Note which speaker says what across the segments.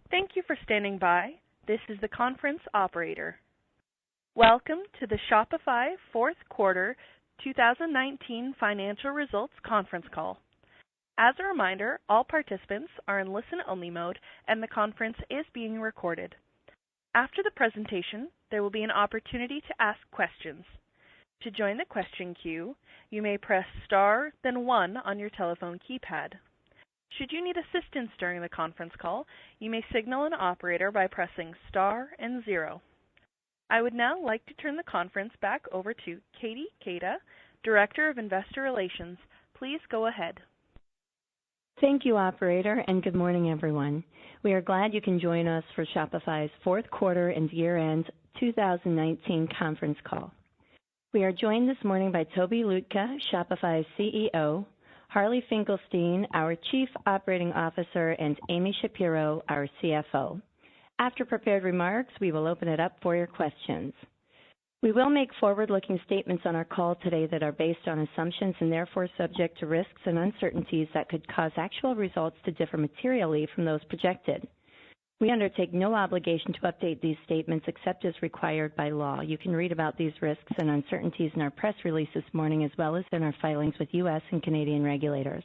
Speaker 1: Thank you for standing by. This is the conference operator. Welcome to the Shopify fourth quarter 2019 financial results conference call. As a reminder, all participants are in listen-only mode and the conference is being recorded. After the presentation, there will be an opportunity to ask questions. To join the question queue, you may press star, then 1 on your telephone keypad. Should you need assistance during the conference call, you may signal an operator by pressing star and 0. I would now like to turn the conference back over to Katie Keita, Director of Investor Relations. Please go ahead.
Speaker 2: Thank you, operator, and good morning, everyone. We are glad you can join us for Shopify's fourth quarter and year-end 2019 conference call. We are joined this morning by Toby Lutke, Shopify's CEO, Harley Finkelstein, our Chief Operating Officer, and Amy Shapiro, our CFO. After prepared remarks, we will open it up for your questions. We will make forward-looking statements on our call today that are based on assumptions and therefore subject to risks and uncertainties that could cause actual results to differ materially from those projected. We undertake no obligation to update these statements except as required by law. You can read about these risks and uncertainties in our press release this morning as well as in our filings with U.S. and Canadian regulators.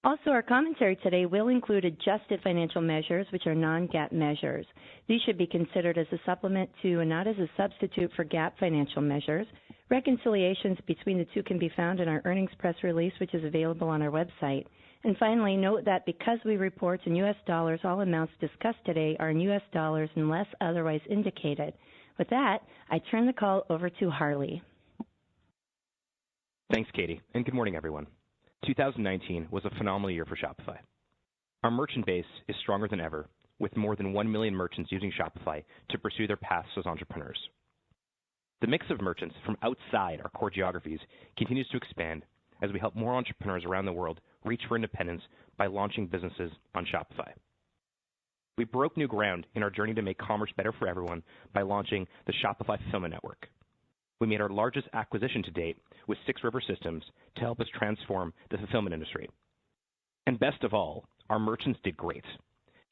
Speaker 2: Also, our commentary today will include adjusted financial measures, which are non-GAAP measures. These should be considered as a supplement to and not as a substitute for GAAP financial measures. Reconciliations between the two can be found in our earnings press release, which is available on our website. And finally, note that because we report in U.S. dollars, all amounts discussed today are in U.S. dollars unless otherwise indicated. With that, I turn the call over to Harley.
Speaker 3: Thanks, Katie, and good morning, everyone. 2019 was a phenomenal year for Shopify. Our merchant base is stronger than ever, with more than 1 million merchants using Shopify to pursue their paths as entrepreneurs. The mix of merchants from outside our core geographies continues to expand as we help more entrepreneurs around the world reach for independence by launching businesses on Shopify. We broke new ground in our journey to make commerce better for everyone by launching the Shopify Fulfillment Network. We made our largest acquisition to date with 6 River Systems to help us transform the fulfillment industry. And best of all, our merchants did great,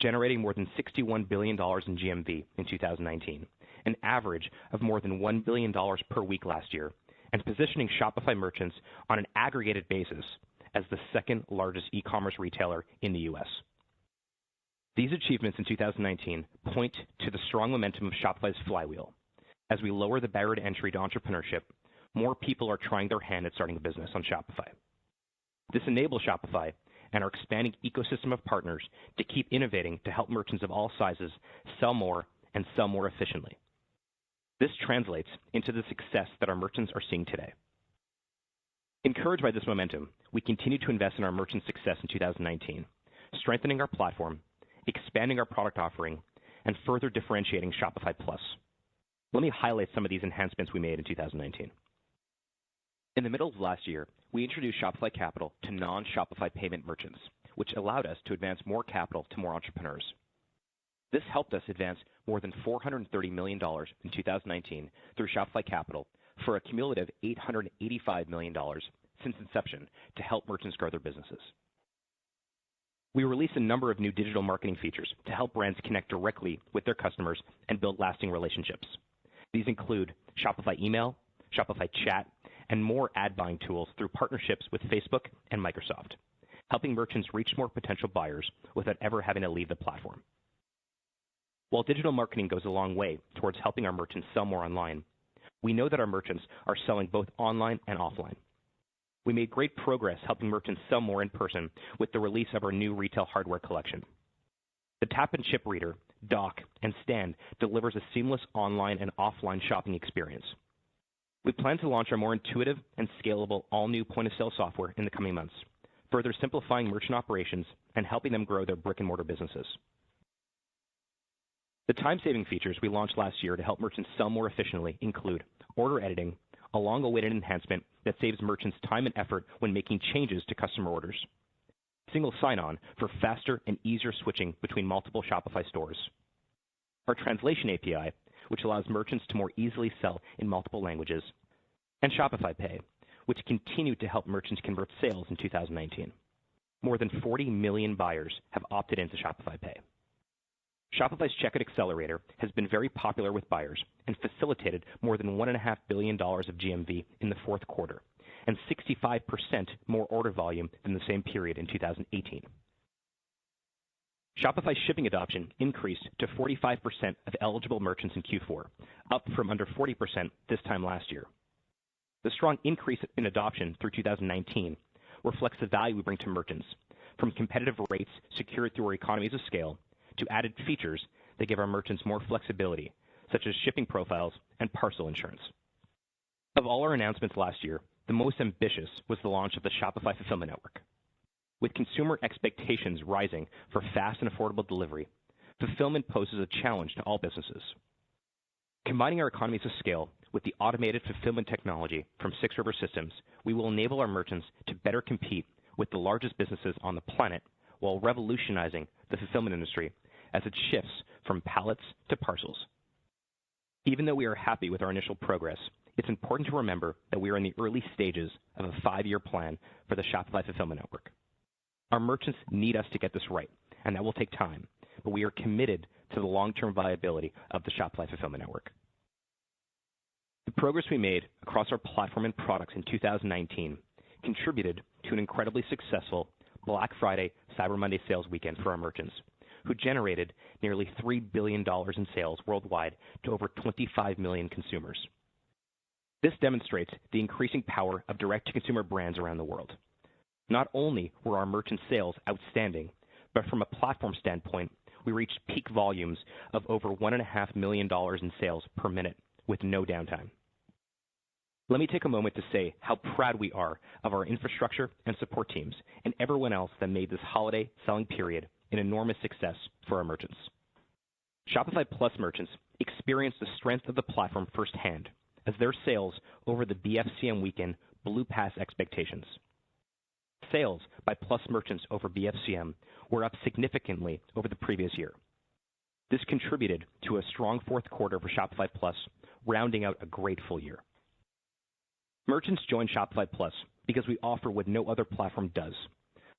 Speaker 3: generating more than $61 billion in GMV in 2019, an average of more than $1 billion per week last year, and positioning Shopify merchants on an aggregated basis as the second largest e-commerce retailer in the U.S. These achievements in 2019 point to the strong momentum of Shopify's flywheel. As we lower the barrier to entry to entrepreneurship, more people are trying their hand at starting a business on Shopify. This enables Shopify and our expanding ecosystem of partners to keep innovating to help merchants of all sizes sell more and sell more efficiently. This translates into the success that our merchants are seeing today. Encouraged by this momentum, we continue to invest in our merchant success in 2019, strengthening our platform, expanding our product offering, and further differentiating Shopify Plus. Let me highlight some of these enhancements we made in 2019. In the middle of last year, we introduced Shopify Capital to non-Shopify payment merchants, which allowed us to advance more capital to more entrepreneurs. This helped us advance more than $430 million in 2019 through Shopify Capital for a cumulative $885 million since inception to help merchants grow their businesses. We released a number of new digital marketing features to help brands connect directly with their customers and build lasting relationships. These include Shopify Email, Shopify Chat, and more ad buying tools through partnerships with Facebook and Microsoft, helping merchants reach more potential buyers without ever having to leave the platform. While digital marketing goes a long way towards helping our merchants sell more online, we know that our merchants are selling both online and offline. We made great progress helping merchants sell more in person with the release of our new retail hardware collection. The Tap and Chip Reader, Dock, and Stand delivers a seamless online and offline shopping experience. We plan to launch our more intuitive and scalable all-new point-of-sale software in the coming months, further simplifying merchant operations and helping them grow their brick-and-mortar businesses. The time-saving features we launched last year to help merchants sell more efficiently include order editing, a long-awaited enhancement that saves merchants time and effort when making changes to customer orders, single sign-on for faster and easier switching between multiple Shopify stores, our translation API, which allows merchants to more easily sell in multiple languages, and Shopify Pay, which continued to help merchants convert sales in 2019. More than 40 million buyers have opted into Shopify Pay. Shopify's Checkout Accelerator has been very popular with buyers and facilitated more than $1.5 billion of GMV in the fourth quarter and 65% more order volume than the same period in 2018. Shopify's shipping adoption increased to 45% of eligible merchants in Q4, up from under 40% this time last year. The strong increase in adoption through 2019 reflects the value we bring to merchants, from competitive rates secured through our economies of scale to added features that give our merchants more flexibility, such as shipping profiles and parcel insurance. Of all our announcements last year, the most ambitious was the launch of the Shopify Fulfillment Network. With consumer expectations rising for fast and affordable delivery, fulfillment poses a challenge to all businesses. Combining our economies of scale with the automated fulfillment technology from 6 River Systems, we will enable our merchants to better compete with the largest businesses on the planet while revolutionizing the fulfillment industry as it shifts from pallets to parcels. Even though we are happy with our initial progress, it's important to remember that we are in the early stages of a 5-year plan for the Shopify Fulfillment Network. Our merchants need us to get this right, and that will take time, but we are committed to the long-term viability of the Shopify Fulfillment Network. The progress we made across our platform and products in 2019 contributed to an incredibly successful Black Friday Cyber Monday sales weekend for our merchants, who generated nearly $3 billion in sales worldwide to over 25 million consumers. This demonstrates the increasing power of direct-to-consumer brands around the world. Not only were our merchant sales outstanding, but from a platform standpoint, we reached peak volumes of over $1.5 million in sales per minute with no downtime. Let me take a moment to say how proud we are of our infrastructure and support teams and everyone else that made this holiday selling period an enormous success for our merchants. Shopify Plus merchants experienced the strength of the platform firsthand as their sales over the BFCM weekend blew past expectations. Sales by Plus merchants over BFCM were up significantly over the previous year. This contributed to a strong fourth quarter for Shopify Plus, rounding out a great full year. Merchants join Shopify Plus because we offer what no other platform does,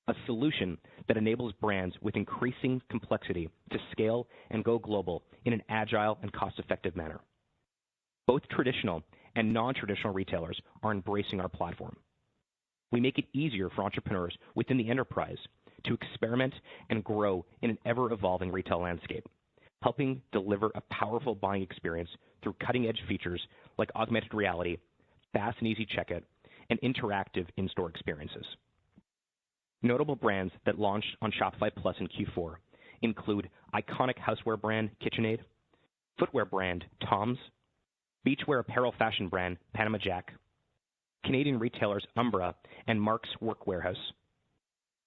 Speaker 3: a solution that enables brands with increasing complexity to scale and go global in an agile and cost-effective manner. Both traditional and non-traditional retailers are embracing our platform. We make it easier for entrepreneurs within the enterprise to experiment and grow in an ever-evolving retail landscape, helping deliver a powerful buying experience through cutting-edge features like augmented reality, fast and easy checkout, and interactive in-store experiences. Notable brands that launched on Shopify Plus in Q4 include iconic houseware brand KitchenAid, footwear brand Tom's, beachwear apparel fashion brand Panama Jack, Canadian retailers Umbra and Mark's Work Wearhouse,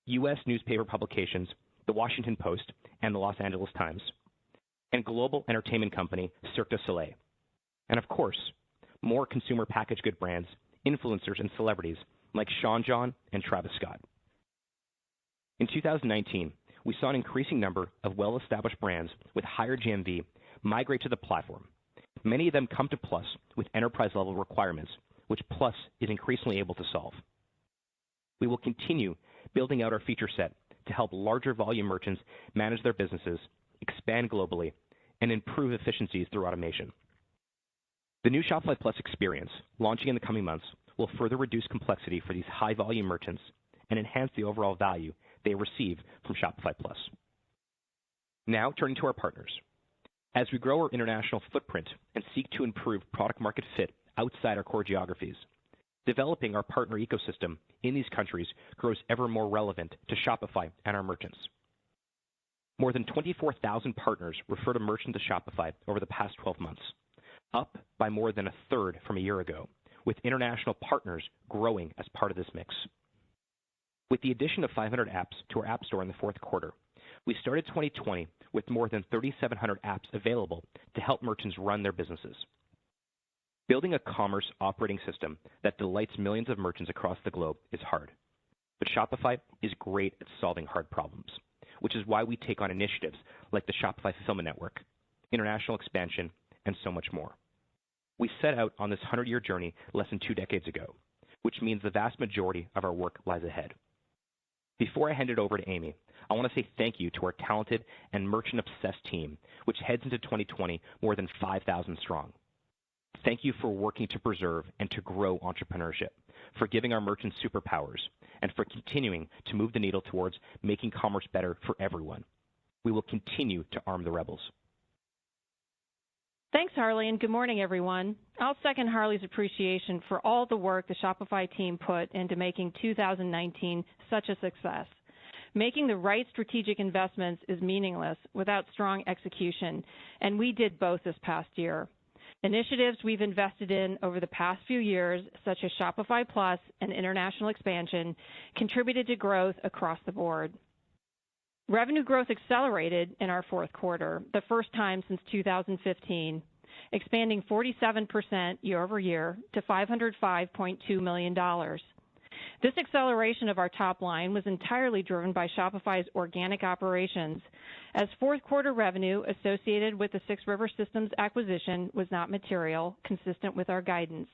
Speaker 3: U.S. newspaper publications The Washington Post and The Los Angeles Times, and global entertainment company Cirque du Soleil. And of course, more consumer packaged good brands, influencers, and celebrities like Sean John and Travis Scott. In 2019, we saw an increasing number of well-established brands with higher GMV migrate to the platform. Many of them come to Plus with enterprise-level requirements, which Plus is increasingly able to solve. We will continue building out our feature set to help larger volume merchants manage their businesses, expand globally, and improve efficiencies through automation. The new Shopify Plus experience, launching in the coming months, will further reduce complexity for these high-volume merchants and enhance the overall value they receive from Shopify Plus. Now, turning to our partners. As we grow our international footprint and seek to improve product market fit outside our core geographies, developing our partner ecosystem in these countries grows ever more relevant to Shopify and our merchants. More than 24,000 partners referred a merchant to Shopify over the past 12 months, up by more than a third from a year ago, with international partners growing as part of this mix. With the addition of 500 apps to our App Store in the fourth quarter, we started 2020 with more than 3,700 apps available to help merchants run their businesses. Building a commerce operating system that delights millions of merchants across the globe is hard, but Shopify is great at solving hard problems, which is why we take on initiatives like the Shopify Fulfillment Network, international expansion, and so much more. We set out on this 100-year journey less than 2 decades ago, which means the vast majority of our work lies ahead. Before I hand it over to Amy, I want to say thank you to our talented and merchant-obsessed team, which heads into 2020 more than 5,000 strong. Thank you for working to preserve and to grow entrepreneurship, for giving our merchants superpowers, and for continuing to move the needle towards making commerce better for everyone. We will continue to arm the rebels.
Speaker 4: Thanks, Harley, and good morning, everyone. I'll second Harley's appreciation for all the work the Shopify team put into making 2019 such a success. Making the right strategic investments is meaningless without strong execution, and we did both this past year. Initiatives we've invested in over the past few years, such as Shopify Plus and international expansion, contributed to growth across the board. Revenue growth accelerated in our fourth quarter, the first time since 2015, expanding 47% year over year to $505.2 million. This acceleration of our top line was entirely driven by Shopify's organic operations, as fourth quarter revenue associated with the 6 River Systems acquisition was not material, consistent with our guidance.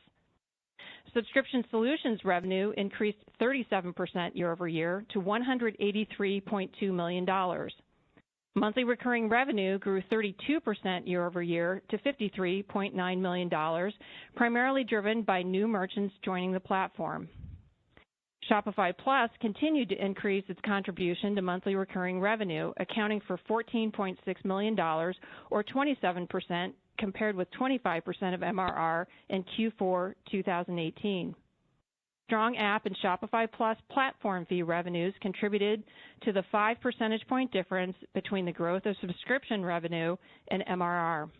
Speaker 4: Subscription Solutions revenue increased 37% year over year to $183.2 million. Monthly recurring revenue grew 32% year over year to $53.9 million, primarily driven by new merchants joining the platform. Shopify Plus continued to increase its contribution to monthly recurring revenue, accounting for $14.6 million, or 27%, compared with 25% of MRR in Q4 2018. Strong app and Shopify Plus platform fee revenues contributed to the 5 percentage point difference between the growth of subscription revenue and MRR.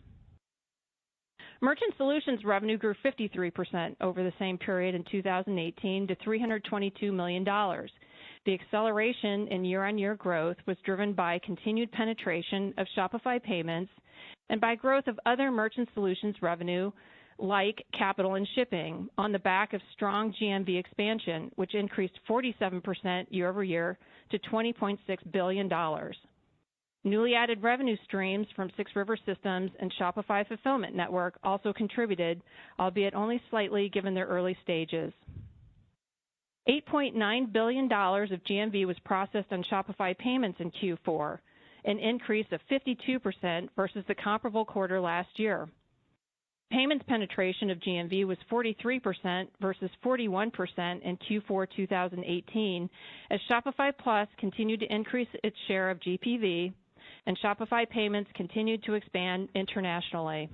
Speaker 4: Merchant Solutions revenue grew 53% over the same period in 2018 to $322 million. The acceleration in year-on-year growth was driven by continued penetration of Shopify Payments and by growth of other Merchant Solutions revenue like capital and shipping on the back of strong GMV expansion, which increased 47% year over year to $20.6 billion. Newly added revenue streams from 6 River Systems and Shopify Fulfillment Network also contributed, albeit only slightly given their early stages. $8.9 billion of GMV was processed on Shopify Payments in Q4, an increase of 52% versus the comparable quarter last year. Payments penetration of GMV was 43% versus 41% in Q4 2018, as Shopify Plus continued to increase its share of GPV, and Shopify Payments continued to expand internationally.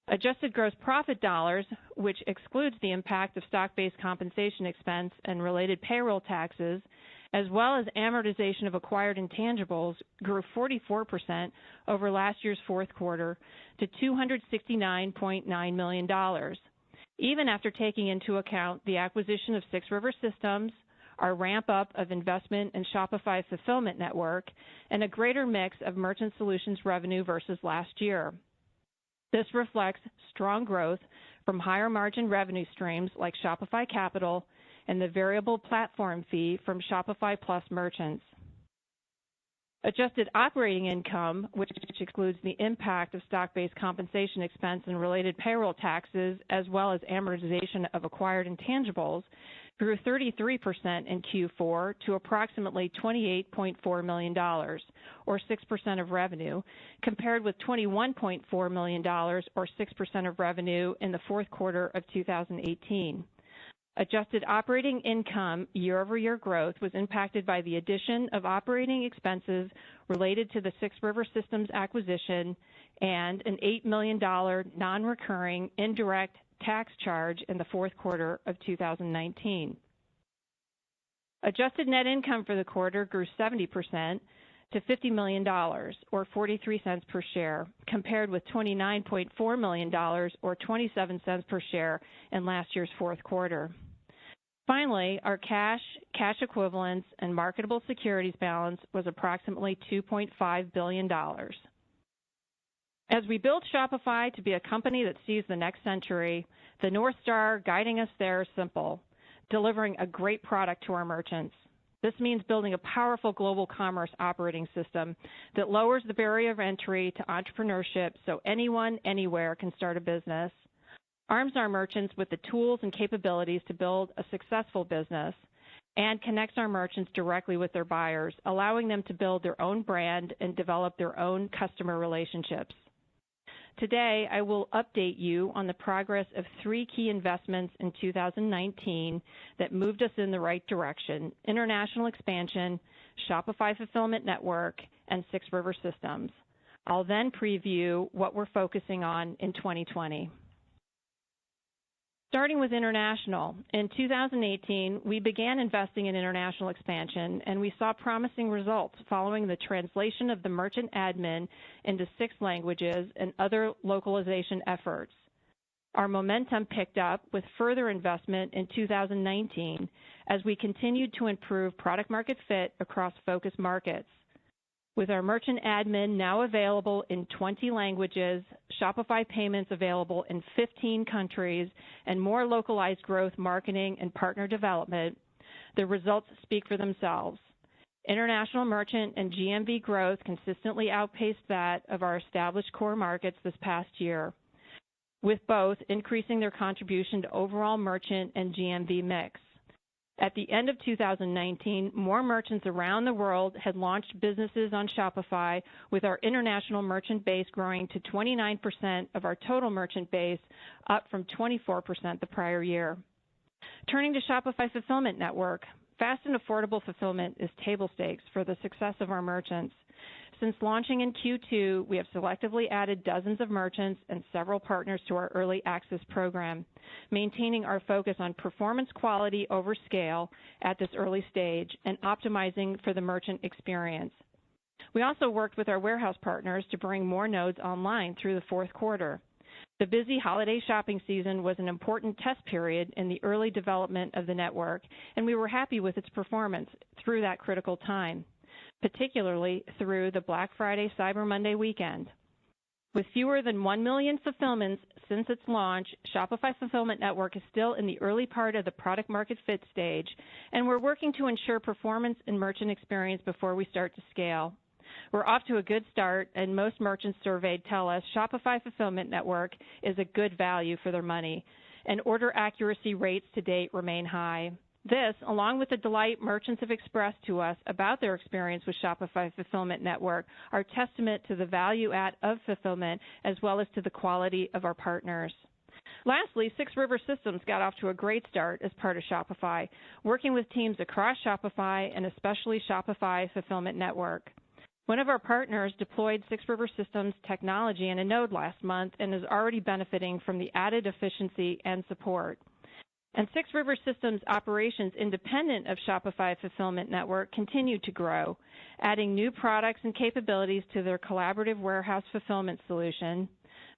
Speaker 4: Adjusted gross profit dollars, which excludes the impact of stock-based compensation expense and related payroll taxes, as well as amortization of acquired intangibles, grew 44% over last year's fourth quarter to $269.9 million, even after taking into account the acquisition of 6 River Systems, our ramp-up of investment in Shopify Fulfillment Network, and a greater mix of Merchant Solutions revenue versus last year. This reflects strong growth from higher margin revenue streams like Shopify Capital and the variable platform fee from Shopify Plus merchants. Adjusted operating income, which excludes the impact of stock-based compensation expense and related payroll taxes, as well as amortization of acquired intangibles, grew 33% in Q4 to approximately $28.4 million, or 6% of revenue, compared with $21.4 million, or 6% of revenue in the fourth quarter of 2018. Adjusted operating income year-over-year growth was impacted by the addition of operating expenses related to the 6 River Systems acquisition and an $8 million non-recurring indirect tax charge in the fourth quarter of 2019. Adjusted net income for the quarter grew 70% to $50 million, or 43 cents per share, compared with $29.4 million, or 27 cents per share in last year's fourth quarter. Finally, our cash equivalents, and marketable securities balance was approximately $2.5 billion. As we build Shopify to be a company that sees the next century, the North Star guiding us there is simple: delivering a great product to our merchants. This means building a powerful global commerce operating system that lowers the barrier of entry to entrepreneurship so anyone, anywhere can start a business, arms our merchants with the tools and capabilities to build a successful business, and connects our merchants directly with their buyers, allowing them to build their own brand and develop their own customer relationships. Today, I will update you on the progress of 3 key investments in 2019 that moved us in the right direction: international expansion, Shopify Fulfillment Network, and 6 River Systems. I'll then preview what we're focusing on in 2020. Starting with international, in 2018, we began investing in international expansion, and we saw promising results following the translation of the merchant admin into 6 languages and other localization efforts. Our momentum picked up with further investment in 2019 as we continued to improve product market fit across focus markets. With our merchant admin now available in 20 languages, Shopify payments available in 15 countries, and more localized growth marketing and partner development, the results speak for themselves. International merchant and GMV growth consistently outpaced that of our established core markets this past year, with both increasing their contribution to overall merchant and GMV mix. At the end of 2019, more merchants around the world had launched businesses on Shopify, with our international merchant base growing to 29% of our total merchant base, up from 24% the prior year. Turning to Shopify Fulfillment Network, fast and affordable fulfillment is table stakes for the success of our merchants. Since launching in Q2, we have selectively added dozens of merchants and several partners to our early access program, maintaining our focus on performance quality over scale at this early stage and optimizing for the merchant experience. We also worked with our warehouse partners to bring more nodes online through the 4th quarter. The busy holiday shopping season was an important test period in the early development of the network, and we were happy with its performance through that critical time, particularly through the Black Friday Cyber Monday weekend. With fewer than 1 million fulfillments since its launch, Shopify Fulfillment Network is still in the early part of the product market fit stage, and we're working to ensure performance and merchant experience before we start to scale. We're off to a good start, and most merchants surveyed tell us Shopify Fulfillment Network is a good value for their money, and order accuracy rates to date remain high. This, along with the delight merchants have expressed to us about their experience with Shopify Fulfillment Network, are testament to the value add of fulfillment as well as to the quality of our partners. Lastly, 6 River Systems got off to a great start as part of Shopify, working with teams across Shopify and especially Shopify Fulfillment Network. One of our partners deployed 6 River Systems technology in a node last month and is already benefiting from the added efficiency and support. And 6 River Systems operations independent of Shopify Fulfillment Network continue to grow, adding new products and capabilities to their collaborative warehouse fulfillment solution,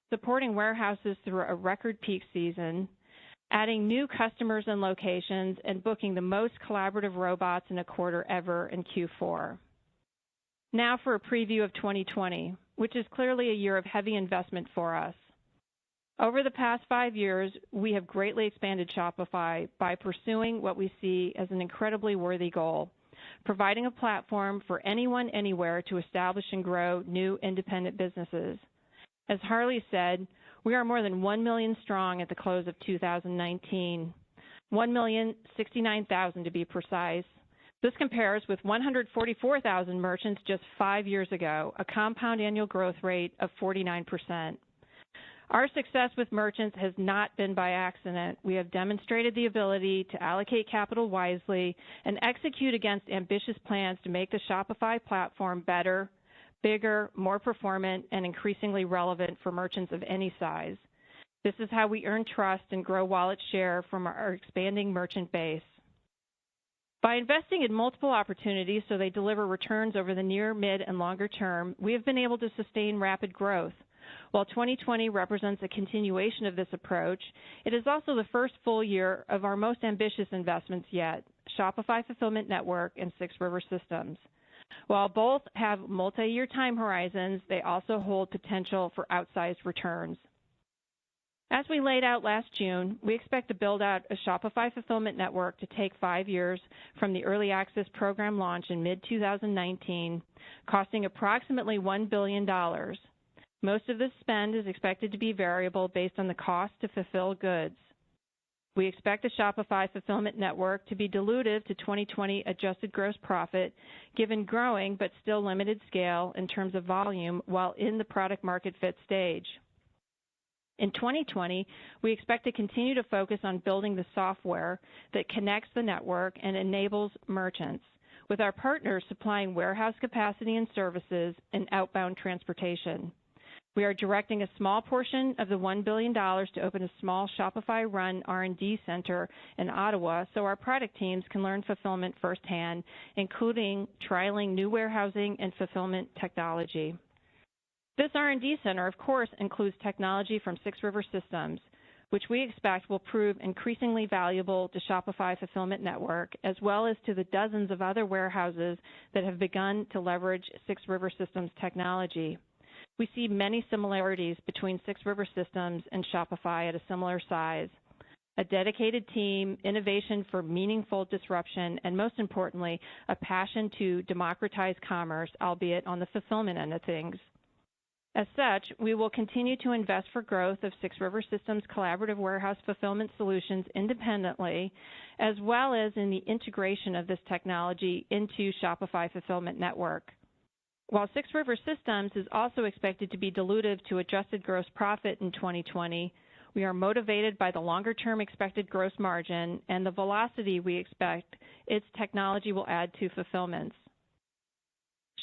Speaker 4: supporting warehouses through a record peak season, adding new customers and locations, and booking the most collaborative robots in a quarter ever in Q4. Now for a preview of 2020, which is clearly a year of heavy investment for us. Over the past 5 years, we have greatly expanded Shopify by pursuing what we see as an incredibly worthy goal, providing a platform for anyone, anywhere to establish and grow new independent businesses. As Harley said, we are more than 1 million strong at the close of 2019, 1,069,000 to be precise. This compares with 144,000 merchants just 5 years ago, a compound annual growth rate of 49%. Our success with merchants has not been by accident. We have demonstrated the ability to allocate capital wisely and execute against ambitious plans to make the Shopify platform better, bigger, more performant, and increasingly relevant for merchants of any size. This is how we earn trust and grow wallet share from our expanding merchant base. By investing in multiple opportunities so they deliver returns over the near, mid, and longer term, we have been able to sustain rapid growth. While 2020 represents a continuation of this approach, it is also the first full year of our most ambitious investments yet, Shopify Fulfillment Network and 6 River Systems. While both have multi-year time horizons, they also hold potential for outsized returns. As we laid out last June, we expect to build out a Shopify Fulfillment Network to take 5 years from the early access program launch in mid-2019, costing approximately $1 billion. Most of this spend is expected to be variable based on the cost to fulfill goods. We expect the Shopify fulfillment network to be dilutive to 2020 adjusted gross profit, given growing but still limited scale in terms of volume while in the product market fit stage. In 2020, we expect to continue to focus on building the software that connects the network and enables merchants, with our partners supplying warehouse capacity and services and outbound transportation. We are directing a small portion of the $1 billion to open a small Shopify-run R&D center in Ottawa so our product teams can learn fulfillment firsthand, including trialing new warehousing and fulfillment technology. This R&D center, of course, includes technology from 6 River Systems, which we expect will prove increasingly valuable to Shopify Fulfillment Network, as well as to the dozens of other warehouses that have begun to leverage 6 River Systems technology. We see many similarities between 6 River Systems and Shopify at a similar size: a dedicated team, innovation for meaningful disruption, and most importantly, a passion to democratize commerce, albeit on the fulfillment end of things. As such, we will continue to invest for growth of 6 River Systems collaborative warehouse fulfillment solutions independently, as well as in the integration of this technology into Shopify Fulfillment Network. While 6 River Systems is also expected to be dilutive to adjusted gross profit in 2020, we are motivated by the longer-term expected gross margin and the velocity we expect its technology will add to fulfillments.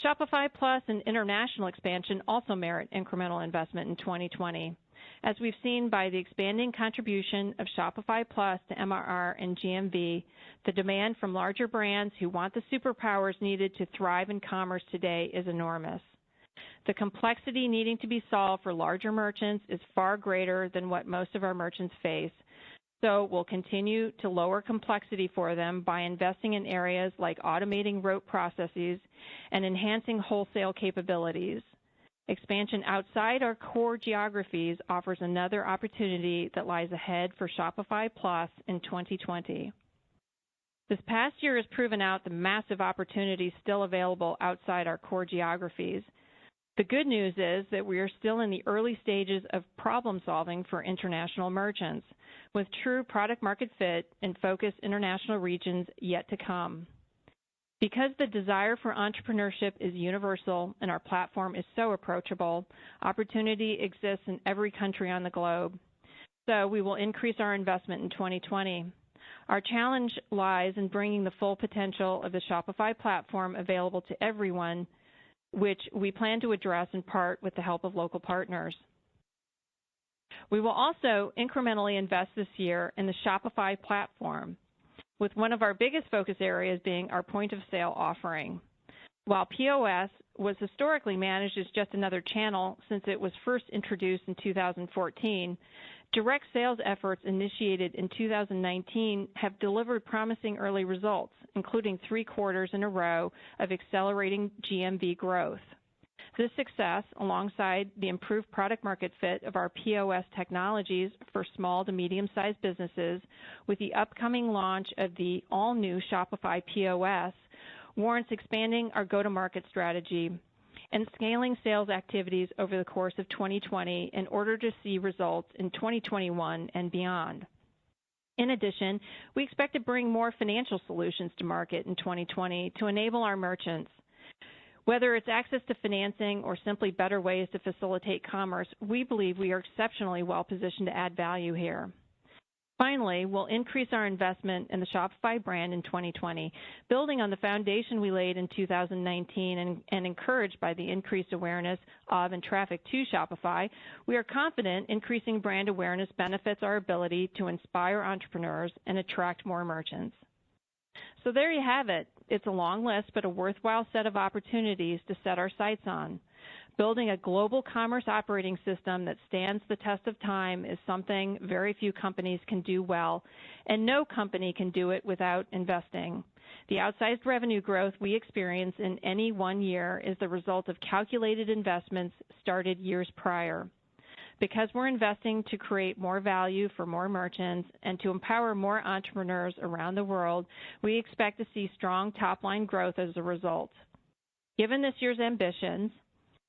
Speaker 4: Shopify Plus and international expansion also merit incremental investment in 2020, as we've seen by the expanding contribution of Shopify Plus to MRR and GMV. The demand from larger brands who want the superpowers needed to thrive in commerce today is enormous. The complexity needing to be solved for larger merchants is far greater than what most of our merchants face, so we'll continue to lower complexity for them by investing in areas like automating rote processes and enhancing wholesale capabilities. Expansion outside our core geographies offers another opportunity that lies ahead for Shopify Plus in 2020. This past year has proven out the massive opportunities still available outside our core geographies. The good news is that we are still in the early stages of problem solving for international merchants, with true product market fit and focused international regions yet to come. Because the desire for entrepreneurship is universal and our platform is so approachable, opportunity exists in every country on the globe. So we will increase our investment in 2020. Our challenge lies in bringing the full potential of the Shopify platform available to everyone, which we plan to address in part with the help of local partners. We will also incrementally invest this year in the Shopify platform, with one of our biggest focus areas being our point-of-sale offering. While POS was historically managed as just another channel since it was first introduced in 2014, direct sales efforts initiated in 2019 have delivered promising early results, including 3 quarters in a row of accelerating GMV growth. This success, alongside the improved product market fit of our POS technologies for small to medium-sized businesses, with the upcoming launch of the all-new Shopify POS, warrants expanding our go-to-market strategy and scaling sales activities over the course of 2020 in order to see results in 2021 and beyond. In addition, we expect to bring more financial solutions to market in 2020 to enable our merchants. Whether it's access to financing or simply better ways to facilitate commerce, we believe we are exceptionally well positioned to add value here. Finally, we'll increase our investment in the Shopify brand in 2020, building on the foundation we laid in 2019 and encouraged by the increased awareness of and traffic to Shopify. We are confident increasing brand awareness benefits our ability to inspire entrepreneurs and attract more merchants. So there you have it. It's a long list, but a worthwhile set of opportunities to set our sights on. Building a global commerce operating system that stands the test of time is something very few companies can do well, and no company can do it without investing. The outsized revenue growth we experience in any one year is the result of calculated investments started years prior. Because we're investing to create more value for more merchants and to empower more entrepreneurs around the world, we expect to see strong top-line growth as a result. Given this year's ambitions,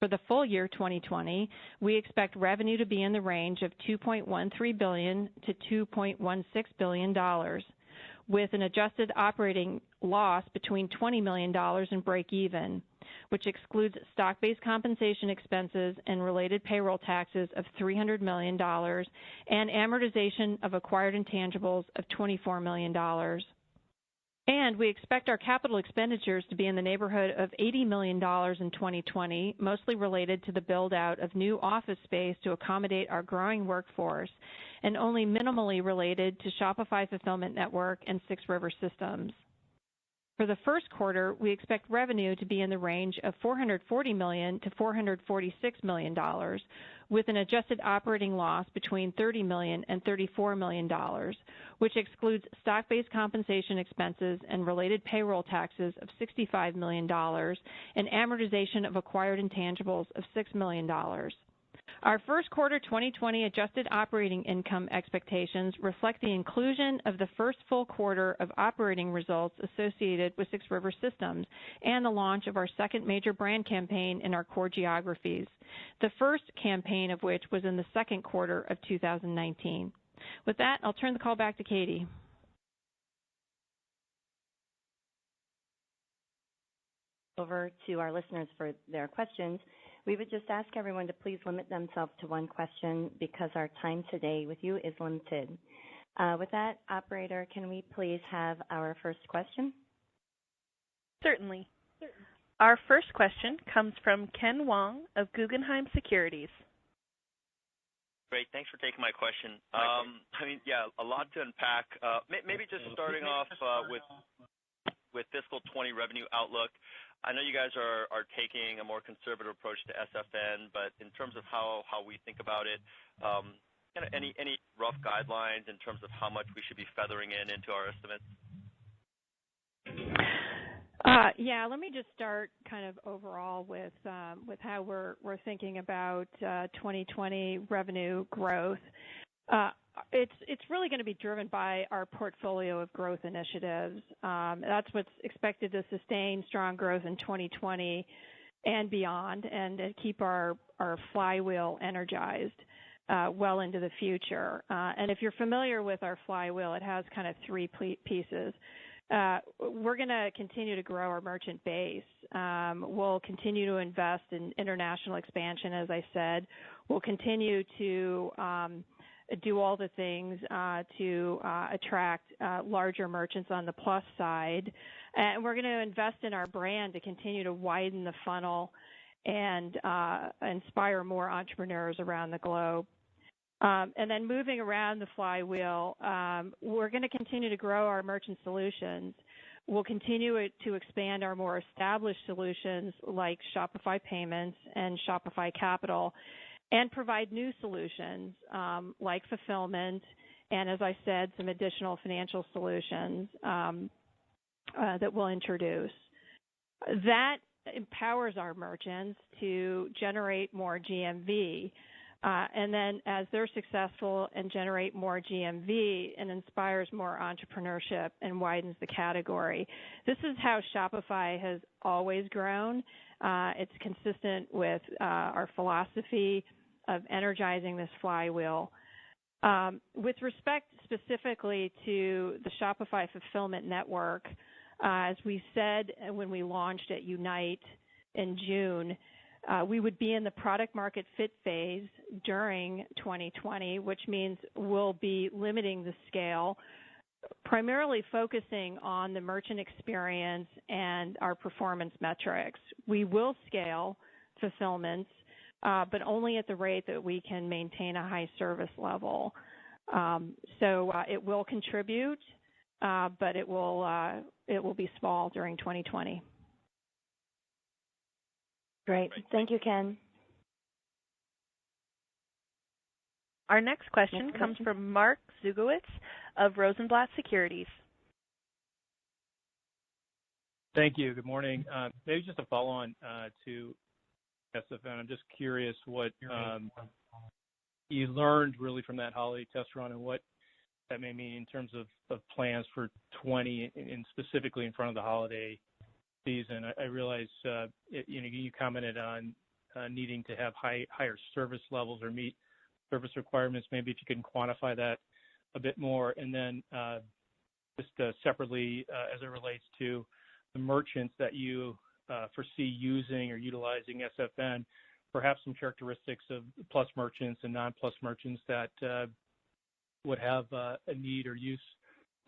Speaker 4: For the full year 2020, we expect revenue to be in the range of $2.13 billion to $2.16 billion, with an adjusted operating loss between $20 million and break even, which excludes stock-based compensation expenses and related payroll taxes of $300 million and amortization of acquired intangibles of $24 million. And we expect our capital expenditures to be in the neighborhood of $80 million in 2020, mostly related to the build-out of new office space to accommodate our growing workforce, and only minimally related to Shopify Fulfillment Network and 6 River Systems. For the first quarter, we expect revenue to be in the range of $440 million to $446 million, with an adjusted operating loss between $30 million and $34 million, which excludes stock-based compensation expenses and related payroll taxes of $65 million and amortization of acquired intangibles of $6 million. Our first quarter 2020 adjusted operating income expectations reflect the inclusion of the first full quarter of operating results associated with 6 River Systems and the launch of our second major brand campaign in our core geographies, the first campaign of which was in the second quarter of 2019. With that, I'll turn the call back to Katie.
Speaker 2: Over to our listeners for their questions. We would just ask everyone to please limit themselves to one question because our time today with you is limited. With that, operator, can we please have our first question?
Speaker 1: Certainly. Our first question comes from Ken Wong of Guggenheim Securities.
Speaker 5: Great. Thanks for taking my question. A lot to unpack. Maybe just starting off with fiscal 20 revenue outlook. I know you guys are taking a more conservative approach to SFN, but in terms of how we think about it, any rough guidelines in terms of how much we should be feathering into our estimates?
Speaker 4: Let me just start kind of overall with how we're thinking about 2020 revenue growth. It's really going to be driven by our portfolio of growth initiatives. That's what's expected to sustain strong growth in 2020 and beyond, and keep our flywheel energized well into the future. And if you're familiar with our flywheel, it has kind of 3 pieces. We're going to continue to grow our merchant base. We'll continue to invest in international expansion, as I said. We'll continue to do all the things to attract larger merchants on the plus side. And we're going to invest in our brand to continue to widen the funnel and inspire more entrepreneurs around the globe. And then moving around the flywheel, we're going to continue to grow our merchant solutions. We'll continue to expand our more established solutions like Shopify Payments and Shopify Capital, and provide new solutions like fulfillment and, as I said, some additional financial solutions that we'll introduce. That empowers our merchants to generate more GMV. And then as they're successful and generate more GMV, it inspires more entrepreneurship and widens the category. This is how Shopify has always grown. It's consistent with our philosophy of energizing this flywheel. With respect specifically to the Shopify Fulfillment Network, as we said when we launched at Unite in June, we would be in the product market fit phase during 2020, which means we'll be limiting the scale, primarily focusing on the merchant experience and our performance metrics. We will scale fulfillments, but only at the rate that we can maintain a high service level. So it will contribute, but it will be small during 2020.
Speaker 2: Great. Thank you, Ken.
Speaker 1: Our next question comes from Mark Zugowitz of Rosenblatt Securities.
Speaker 6: Thank you. Good morning. Maybe just a follow-on to SFN. I'm just curious what you learned really from that holiday test run and what that may mean in terms of plans for 20 and specifically in front of the holiday season. I realize you commented on needing to have higher service levels or meet service requirements. Maybe if you can quantify that a bit more. And then just separately, as it relates to the merchants that you foresee using or utilizing SFN, perhaps some characteristics of Plus merchants and non-Plus merchants that would have a need or use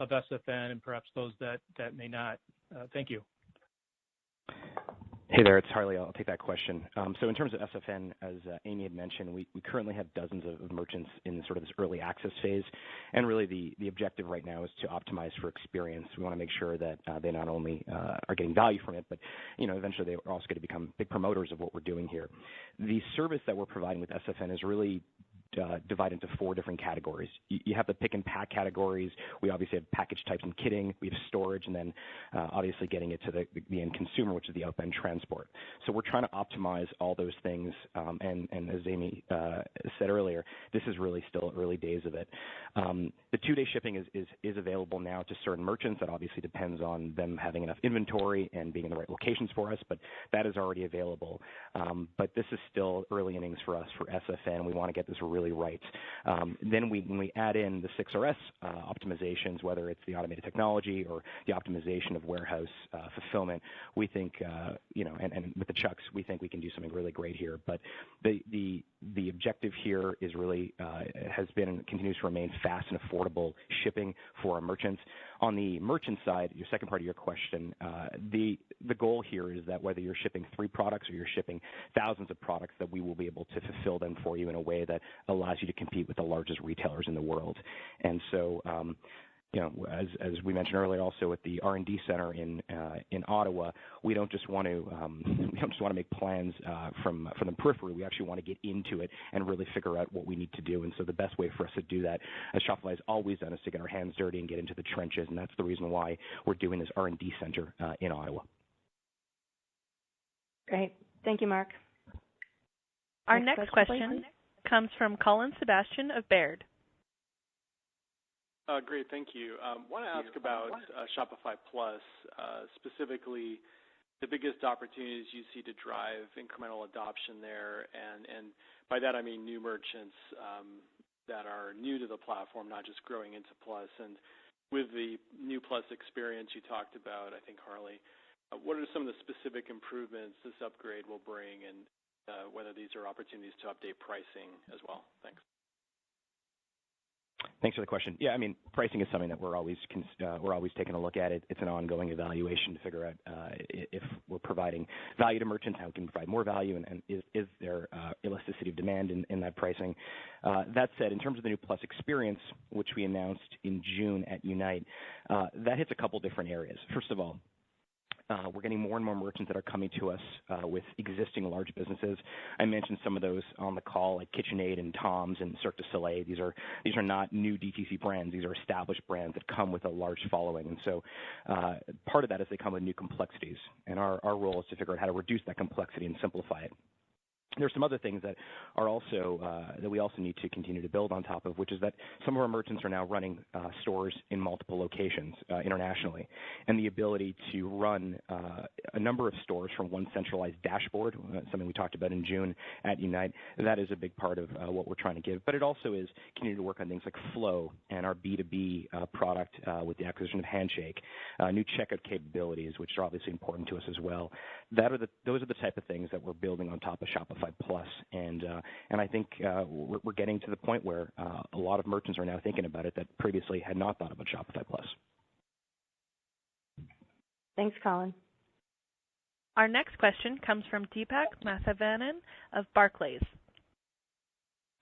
Speaker 6: of SFN, and perhaps those that may not. Thank you.
Speaker 3: Hey there, it's Harley. I'll take that question. So in terms of SFN, as Amy had mentioned, we currently have dozens of merchants in sort of this early access phase, and really the objective right now is to optimize for experience. We want to make sure that they not only are getting value from it, but eventually they're also going to become big promoters of what we're doing here. The service that we're providing with SFN is really divide into 4 different categories. You have the pick and pack categories. We obviously have package types and kitting. We have storage, and then obviously getting it to the end consumer, which is the outbound transport. So we're trying to optimize all those things, and as Amy said earlier, this is really still early days of it. The 2-day shipping is available now to certain merchants. That obviously depends on them having enough inventory and being in the right locations for us, but that is already available. But this is still early innings for us for SFN. We want to get this really right. Then when we add in the 6RS optimizations, whether it's the automated technology or the optimization of warehouse fulfillment, we think, and with the Chucks, we think we can do something really great here. But the objective here is really has been and continues to remain fast and affordable shipping for our merchants. On the merchant side, your second part of your question, the goal here is that whether you're shipping 3 products or you're shipping thousands of products, that we will be able to fulfill them for you in a way that allows you to compete with the largest retailers in the world. And so, as we mentioned earlier, also at the R&D center in Ottawa, we don't just want to make plans from the periphery. We actually want to get into it and really figure out what we need to do. And so the best way for us to do that, as Shopify has always done, is to get our hands dirty and get into the trenches. And that's the reason why we're doing this R&D center in Ottawa.
Speaker 2: Great. Thank you, Mark.
Speaker 1: Our next question comes from Colin Sebastian of Baird.
Speaker 7: Great, thank you. Want to ask about Shopify Plus, specifically the biggest opportunities you see to drive incremental adoption there, and by that I mean new merchants that are new to the platform, not just growing into Plus. And with the new Plus experience you talked about, I think, Harley, what are some of the specific improvements this upgrade will bring, and whether these are opportunities to update pricing as well? Thanks.
Speaker 3: Thanks for the question. Yeah, I mean, pricing is something that we're always taking a look at. It's an ongoing evaluation to figure out if we're providing value to merchants, how we can provide more value, and is there elasticity of demand in that pricing. That said, in terms of the new Plus experience, which we announced in June at Unite, that hits a couple different areas. First of all, we're getting more and more merchants that are coming to us with existing large businesses. I mentioned some of those on the call, like KitchenAid and Tom's and Cirque du Soleil. These are not new DTC brands. These are established brands that come with a large following. And so part of that is they come with new complexities. And our role is to figure out how to reduce that complexity and simplify it. There's some other things that are also that we also need to continue to build on top of, which is that some of our merchants are now running stores in multiple locations internationally, and the ability to run a number of stores from one centralized dashboard, something we talked about in June at Unite. That is a big part of what we're trying to give, but it also is continue to work on things like Flow and our B2B product with the acquisition of Handshake, new checkout capabilities, which are obviously important to us as well. Those are the type of things that we're building on top of Shopify Plus, and I think we're getting to the point where a lot of merchants are now thinking about it that previously had not thought about Shopify Plus.
Speaker 2: Thanks, Colin.
Speaker 1: Our next question comes from Deepak Mathivanan of Barclays.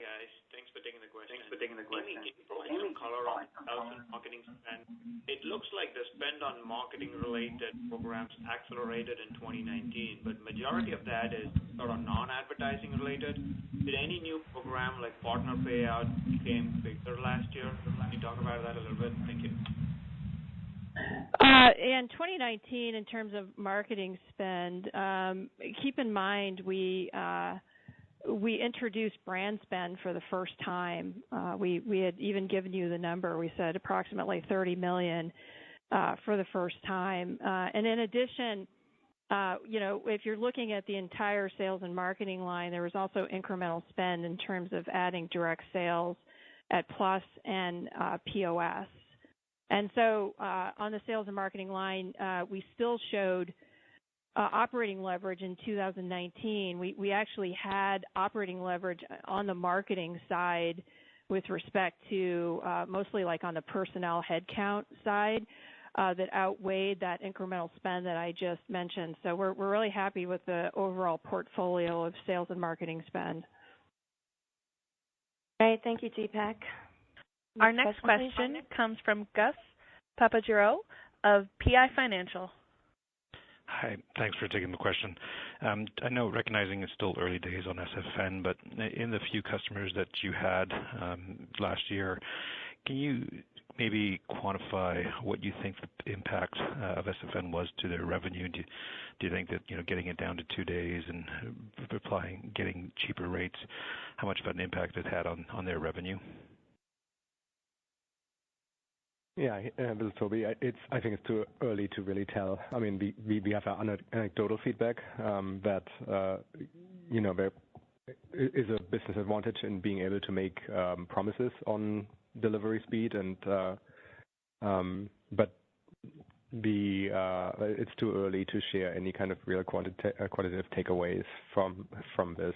Speaker 8: Guys, thanks for taking the question. Amy, can you provide some color on sales and marketing spend? It looks like the spend on marketing-related programs accelerated in 2019, but majority of that is sort of non-advertising related. Did any new program like partner payout became bigger last year? Can you talk about that a little bit? Thank you.
Speaker 4: In 2019, in terms of marketing spend, keep in mind we introduced brand spend for the first time. We had even given you the number. We said approximately $30 million for the first time. And in addition, if you're looking at the entire sales and marketing line, there was also incremental spend in terms of adding direct sales at Plus and POS. And so on the sales and marketing line, we still showed operating leverage in 2019. We actually had operating leverage on the marketing side with respect to mostly like on the personnel headcount side that outweighed that incremental spend that I just mentioned. So we're really happy with the overall portfolio of sales and marketing spend.
Speaker 2: Great. Thank you, Deepak.
Speaker 1: Our next question comes from Gus Papageorgiou of PI Financial.
Speaker 9: Hi, thanks for taking the question. I know, recognizing it's still early days on SFN, but in the few customers that you had last year, can you maybe quantify what you think the impact of SFN was to their revenue? Do you think that getting it down to 2 days and getting cheaper rates, how much of an impact it had on their revenue?
Speaker 10: Yeah, this is Toby. I think it's too early to really tell. I mean, we have anecdotal feedback that there is a business advantage in being able to make promises on delivery speed, and but it's too early to share any kind of real quantitative takeaways from this.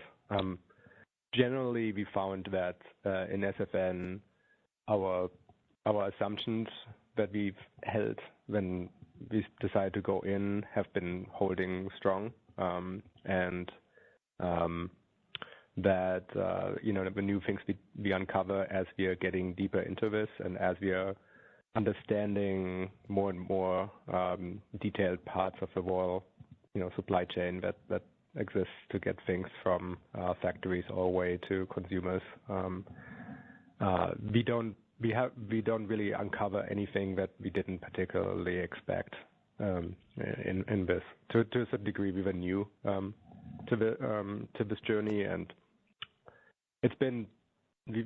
Speaker 10: Generally, we found that in SFN, our assumptions that we've held when we decided to go in have been holding strong, and that the new things we uncover as we are getting deeper into this and as we are understanding more and more detailed parts of the whole supply chain that exists to get things from factories all the way to consumers. We don't really uncover anything that we didn't particularly expect in this. To a certain degree, we were new to this journey, and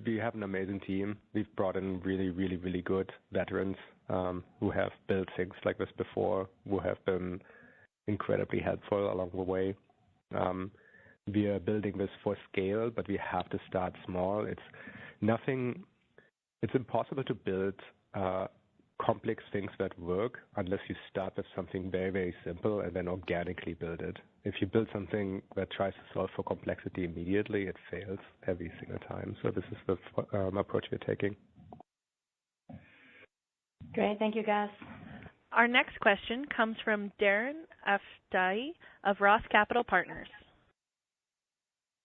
Speaker 10: we have an amazing team. We've brought in really, really, really good veterans who have built things like this before, who have been incredibly helpful along the way. We are building this for scale, but we have to start small. It's impossible to build complex things that work unless you start with something very, very simple and then organically build it. If you build something that tries to solve for complexity immediately, it fails every single time. So this is the approach we're taking.
Speaker 2: Great. Thank you, Gus.
Speaker 1: Our next question comes from Darren Aftahi of Roth Capital Partners.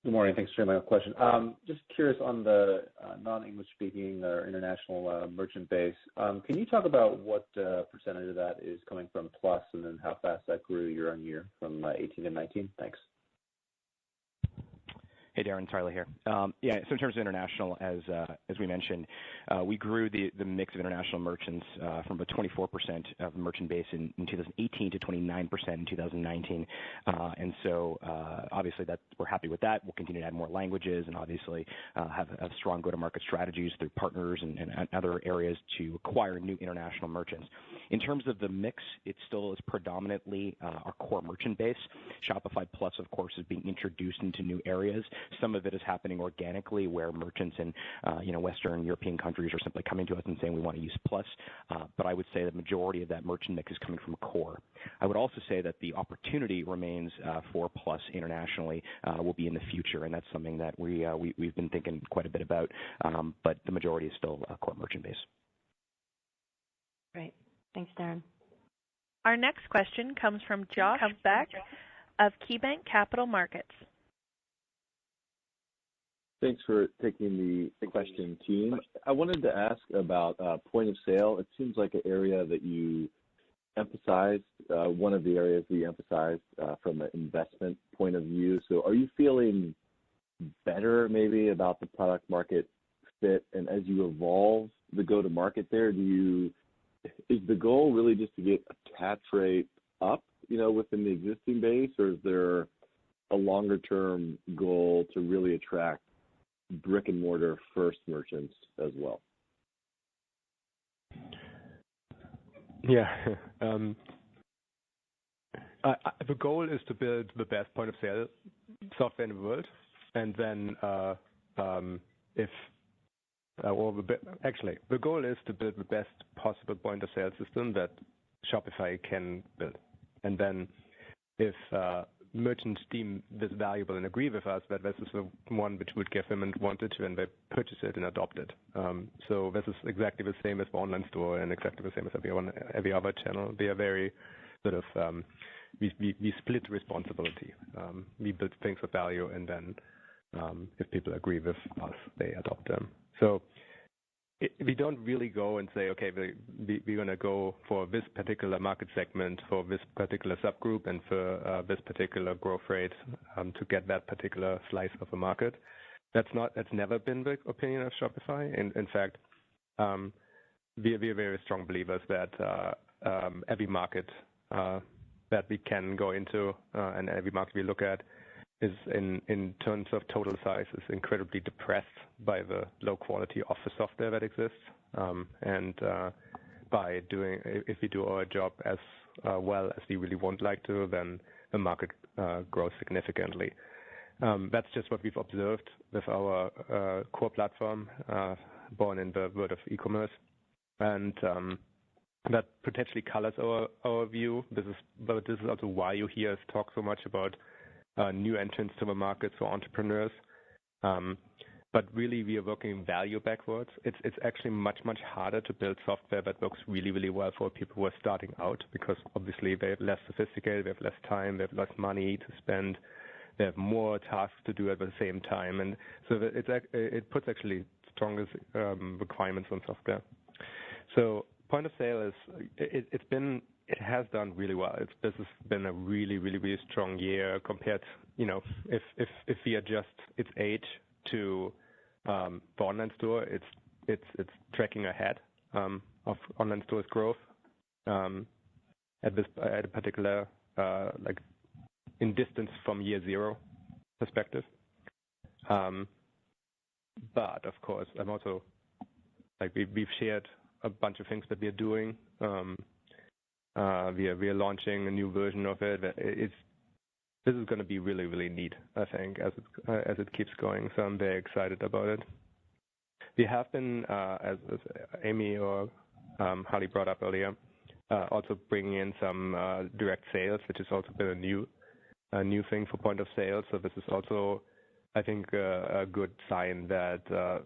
Speaker 11: Good morning. Thanks for my question. Just curious on the non-English speaking or international merchant base. Can you talk about what percentage of that is coming from Plus, and then how fast that grew year on year from 18 to 19? Thanks.
Speaker 3: Hey, Darren, Tyler here. So in terms of international, as we mentioned, we grew the mix of international merchants from about 24% of the merchant base in 2018 to 29% in 2019. And so obviously we're happy with that. We'll continue to add more languages and obviously have strong go-to-market strategies through partners and other areas to acquire new international merchants. In terms of the mix, it still is predominantly our core merchant base. Shopify Plus, of course, is being introduced into new areas. Some of it is happening organically, where merchants in Western European countries are simply coming to us and saying we want to use Plus. But I would say the majority of that merchant mix is coming from core. I would also say that the opportunity remains for Plus internationally will be in the future, and that's something that we've been thinking quite a bit about. But the majority is still a core merchant base.
Speaker 2: Great. Thanks, Darren.
Speaker 1: Our next question comes from Josh Beck of KeyBanc Capital Markets.
Speaker 12: Thanks for taking the question, team. I wanted to ask about point of sale. It seems like an area that you emphasized, one of the areas that you emphasized from an investment point of view. So are you feeling better maybe about the product market fit? And as you evolve the go-to-market there, is the goal really just to get attach rate up, within the existing base, or is there a longer-term goal to really attract brick and mortar first merchants as well?
Speaker 10: Yeah. The goal is to build the best point of sale software in the world, and then the goal is to build the best possible point of sale system that Shopify can build. And then if merchants deem this valuable and agree with us that this is the one which would give them and wanted to, and they purchase it and adopt it. So this is exactly the same as the online store and exactly the same as every other channel. They are very sort of, we split responsibility. We build things of value, and then if people agree with us, they adopt them. So we don't really go and say, okay, we're going to go for this particular market segment, for this particular subgroup, and for this particular growth rate to get that particular slice of the market. That's never been the opinion of Shopify. In fact, we are very strong believers that every market that we can go into and every market we look at is in terms of total size is incredibly depressed by the low quality of the software that exists. If we do our job as well as we really would like to, then the market grows significantly. That's just what we've observed with our core platform, born in the world of e-commerce. And that potentially colors our view. This is also why you hear us talk so much about new entrants to the market for entrepreneurs. But really, we are working value backwards. It's actually much, much harder to build software that works really, really well for people who are starting out, because obviously they're less sophisticated, they have less time, they have less money to spend, they have more tasks to do at the same time. And so it puts actually strongest requirements on software. So point of sale it has done really well. This has been a really, really, really strong year compared, if we adjust its age to the online store, it's tracking ahead of online store's growth at a particular in distance from year zero perspective. But of course, I'm also we've shared a bunch of things that we are doing. We are launching a new version of it. This is going to be really, really neat, I think, as it keeps going. So I'm very excited about it. We have been, as Amy or Harley brought up earlier, also bringing in some direct sales, which has also been a new thing for point of sale. So this is also, I think, a good sign that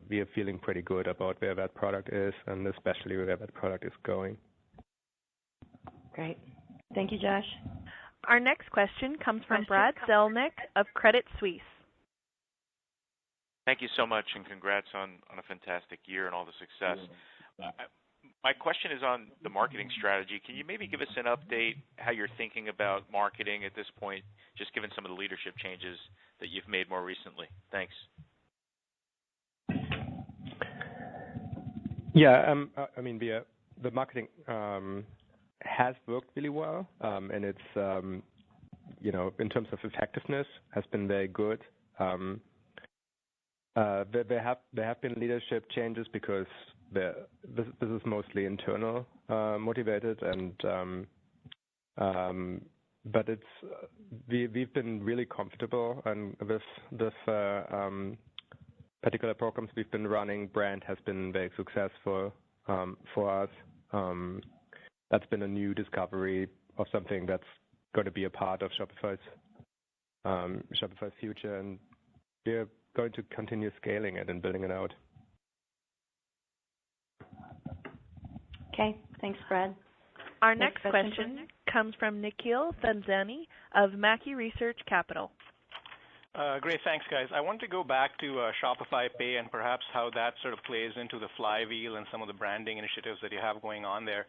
Speaker 10: we are feeling pretty good about where that product is, and especially where that product is going.
Speaker 2: Great. Thank you, Josh.
Speaker 1: Our next question comes from Brad Zelnick of Credit Suisse.
Speaker 13: Thank you so much, and congrats on a fantastic year and all the success. My question is on the marketing strategy. Can you maybe give us an update how you're thinking about marketing at this point, just given some of the leadership changes that you've made more recently? Thanks.
Speaker 10: Yeah, I mean, the marketing has worked really well, and it's, in terms of effectiveness, has been very good. There have been leadership changes because this is mostly internal motivated, and but we've been really comfortable and with this particular programs we've been running. Brand has been very successful for us. That's been a new discovery of something that's going to be a part of Shopify's future, and we're going to continue scaling it and building it out.
Speaker 2: Okay, thanks, Brad.
Speaker 1: Our next question comes from Nikhil Thadani of Mackie Research Capital.
Speaker 14: Great, thanks, guys. I want to go back to Shopify Pay and perhaps how that sort of plays into the flywheel and some of the branding initiatives that you have going on there.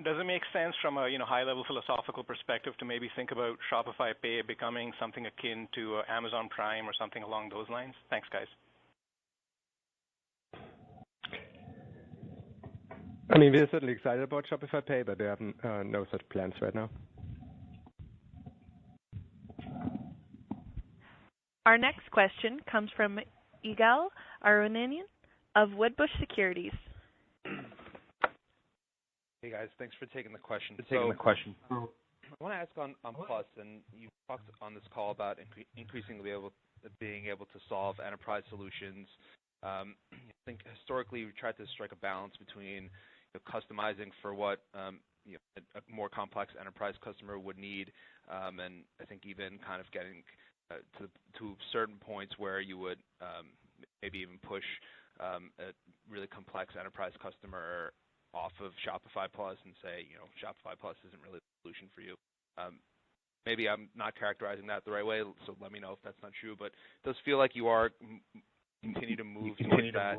Speaker 14: Does it make sense from a high-level philosophical perspective to maybe think about Shopify Pay becoming something akin to Amazon Prime or something along those lines? Thanks, guys.
Speaker 10: I mean, we're certainly excited about Shopify Pay, but we have no such plans right now.
Speaker 1: Our next question comes from Ygal Arounian of Wedbush Securities.
Speaker 15: Hey guys, thanks for taking the question. want to ask on Plus, and you talked on this call about increasingly being able to solve enterprise solutions. I think historically we tried to strike a balance between customizing for what a more complex enterprise customer would need, and I think even kind of getting to certain points where you would maybe even push a really complex enterprise customer off of Shopify Plus and say, Shopify Plus isn't really the solution for you. Maybe I'm not characterizing that the right way, so let me know if that's not true, but it does feel like you are continue to move towards that,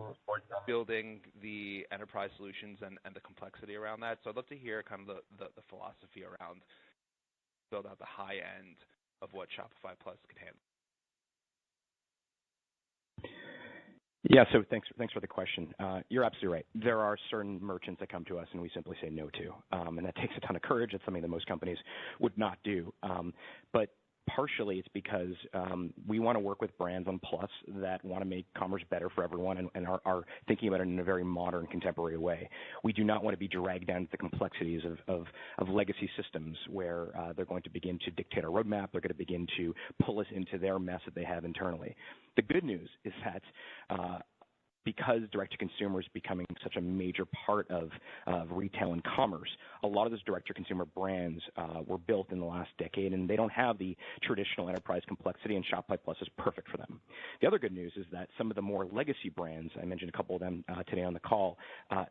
Speaker 15: building the enterprise solutions and the complexity around that. So I'd love to hear kind of the philosophy around build out the high end of what Shopify Plus could handle.
Speaker 3: Yeah, so thanks for the question. You're absolutely right. There are certain merchants that come to us and we simply say no to, and that takes a ton of courage. It's something that most companies would not do. But partially it's because we want to work with brands on Plus that want to make commerce better for everyone and are thinking about it in a very modern, contemporary way. We do not want to be dragged down to the complexities of legacy systems where they're going to begin to dictate our roadmap. They're going to begin to pull us into their mess that they have internally. The good news is that because direct-to-consumer is becoming such a major part of retail and commerce, a lot of those direct-to-consumer brands were built in the last decade, and they don't have the traditional enterprise complexity, and Shopify Plus is perfect for them. The other good news is that some of the more legacy brands, I mentioned a couple of them today on the call,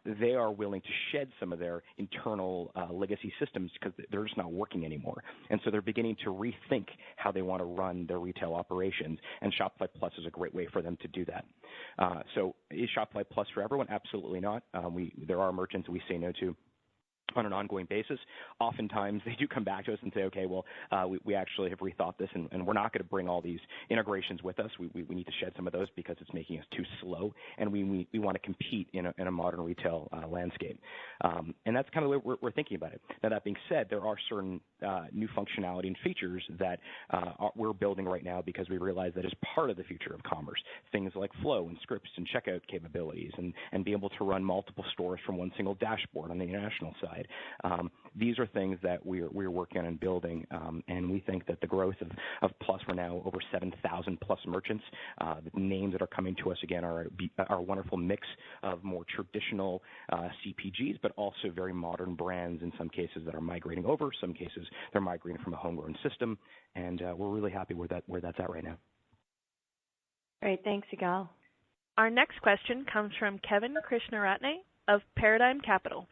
Speaker 3: they are willing to shed some of their internal legacy systems because they're just not working anymore. And so they're beginning to rethink how they want to run their retail operations, and Shopify Plus is a great way for them to do that. So is Shopify Plus for everyone? Absolutely not. There are merchants we say no to on an ongoing basis. Oftentimes they do come back to us and say, okay, well, we actually have rethought this and we're not going to bring all these integrations with us. We need to shed some of those because it's making us too slow, and we want to compete in a modern retail landscape. And that's kind of the way we're thinking about it. Now, that being said, there are certain new functionality and features that we're building right now because we realize that is part of the future of commerce. Things like flow and scripts and checkout capabilities and be able to run multiple stores from one single dashboard on the international side. These are things that we're working on and building, and we think that the growth of Plus, we're now over 7,000 Plus merchants. The names that are coming to us again are a wonderful mix of more traditional CPGs, but also very modern brands in some cases that are migrating over. Some cases they're migrating from a homegrown system, and we're really happy where that's at right now.
Speaker 2: Great, thanks, Yigal.
Speaker 1: Our next question comes from Kevin Krishnaratne of Paradigm Capital.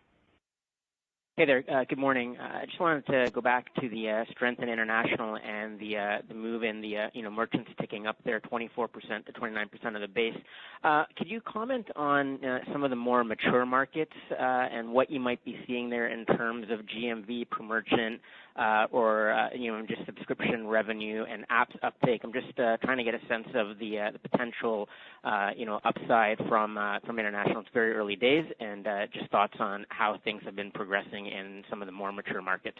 Speaker 16: Hey there. Good morning. I just wanted to go back to the strength in international and the move in the merchants ticking up there 24% to 29% of the base. Could you comment on some of the more mature markets and what you might be seeing there in terms of GMV per merchant or just subscription revenue and apps uptake? I'm just trying to get a sense of the potential upside from international. It's very early days, and just thoughts on how things have been progressing in some of the more mature markets.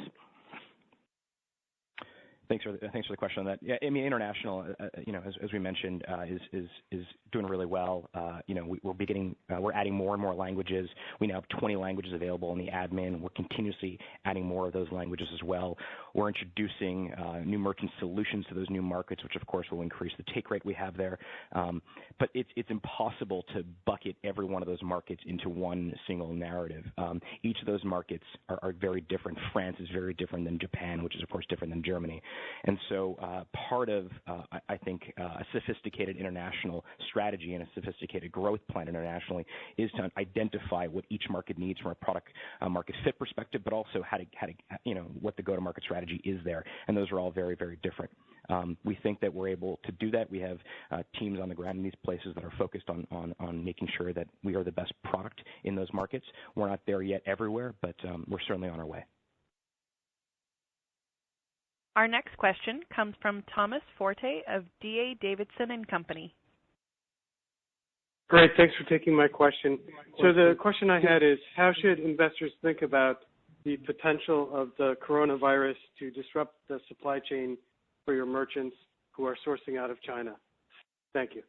Speaker 3: Thanks for the question on that. Yeah, I mean, international, as we mentioned, is doing really well. We're adding more and more languages. We now have 20 languages available in the admin. We're continuously adding more of those languages as well. We're introducing new merchant solutions to those new markets, which of course will increase the take rate we have there. But it's impossible to bucket every one of those markets into one single narrative. Each of those markets are very different. France is very different than Japan, which is of course different than Germany. And so part of, I think, a sophisticated international strategy and a sophisticated growth plan internationally is to identify what each market needs from a product market fit perspective, but also how to what the go-to-market strategy is there. And those are all very, very different. We think that we're able to do that. We have teams on the ground in these places that are focused on making sure that we are the best product in those markets. We're not there yet everywhere, but we're certainly on our way.
Speaker 1: Our next question comes from Thomas Forte of D.A. Davidson & Company.
Speaker 17: Great. Thanks for taking my question. So the question I had is, how should investors think about the potential of the coronavirus to disrupt the supply chain for your merchants who are sourcing out of China? Thank you.